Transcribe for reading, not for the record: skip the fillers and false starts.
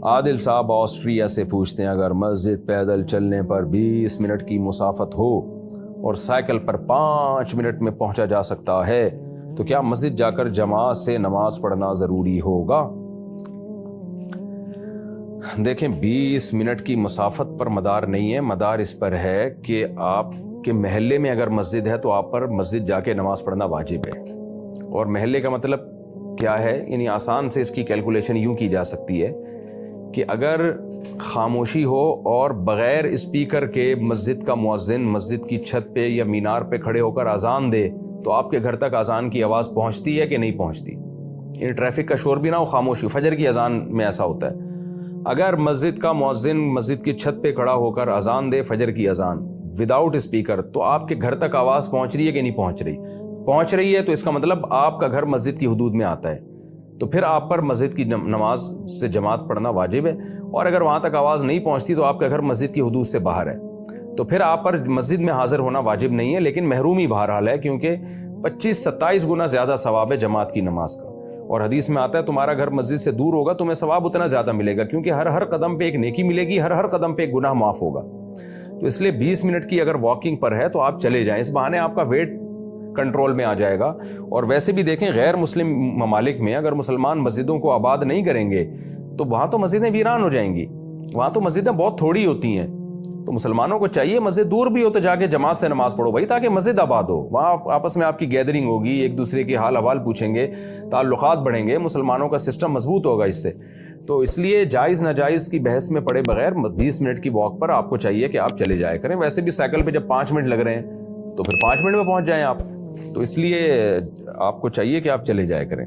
عادل صاحب آسٹریا سے پوچھتے ہیں اگر مسجد پیدل چلنے پر 20 منٹ کی مسافت ہو اور سائیکل پر 5 منٹ میں پہنچا جا سکتا ہے تو کیا مسجد جا کر جماعت سے نماز پڑھنا ضروری ہوگا؟ دیکھیں 20 منٹ کی مسافت پر مدار نہیں ہے، مدار اس پر ہے کہ آپ کے محلے میں اگر مسجد ہے تو آپ پر مسجد جا کے نماز پڑھنا واجب ہے۔ اور محلے کا مطلب کیا ہے؟ یعنی آسان سے اس کی کیلکولیشن یوں کی جا سکتی ہے کہ اگر خاموشی ہو اور بغیر اسپیکر کے مسجد کا مؤذن مسجد کی چھت پہ یا مینار پہ کھڑے ہو کر اذان دے تو آپ کے گھر تک اذان کی آواز پہنچتی ہے کہ نہیں پہنچتی؟ یعنی ٹریفک کا شور بھی نہ ہو، خاموشی، فجر کی اذان میں ایسا ہوتا ہے۔ اگر مسجد کا مؤذن مسجد کی چھت پہ کھڑا ہو کر اذان دے فجر کی اذان وداؤٹ اسپیکر تو آپ کے گھر تک آواز پہنچ رہی ہے کہ نہیں پہنچ رہی؟ پہنچ رہی ہے تو اس کا مطلب آپ کا گھر مسجد کی حدود میں آتا ہے، تو پھر آپ پر مسجد کی نماز سے جماعت پڑھنا واجب ہے۔ اور اگر وہاں تک آواز نہیں پہنچتی تو آپ کا گھر مسجد کی حدود سے باہر ہے، تو پھر آپ پر مسجد میں حاضر ہونا واجب نہیں ہے، لیکن محرومی بہرحال ہے، کیونکہ 25-27 گنا زیادہ ثواب ہے جماعت کی نماز کا۔ اور حدیث میں آتا ہے تمہارا گھر مسجد سے دور ہوگا تمہیں ثواب اتنا زیادہ ملے گا، کیونکہ ہر قدم پہ ایک نیکی ملے گی، ہر قدم پہ ایک گناہ معاف ہوگا۔ تو اس لیے 20 منٹ کی اگر واکنگ پر ہے تو آپ چلے جائیں، اس بہانے آپ کا ویٹ کنٹرول میں آ جائے گا۔ اور ویسے بھی دیکھیں غیر مسلم ممالک میں اگر مسلمان مسجدوں کو آباد نہیں کریں گے تو وہاں تو مسجدیں ویران ہو جائیں گی، وہاں تو مسجدیں بہت تھوڑی ہوتی ہیں۔ تو مسلمانوں کو چاہیے مسجد دور بھی ہو تو جا کے جماعت سے نماز پڑھو بھائی، تاکہ مسجد آباد ہو، وہاں آپس میں آپ کی گیدرنگ ہوگی، ایک دوسرے کے حال احوال پوچھیں گے، تعلقات بڑھیں گے، مسلمانوں کا سسٹم مضبوط ہوگا اس سے۔ تو اس لیے جائز ناجائز کی بحث میں پڑے بغیر 20 منٹ کی واک پر آپ کو چاہیے کہ آپ چلے جائے کریں۔ ویسے بھی سائیکل پہ جب 5 منٹ لگ رہے ہیں تو پھر 5 منٹ میں پہنچ جائیں آپ، تو اس لیے آپ کو چاہیے کہ آپ چلے جائے کریں۔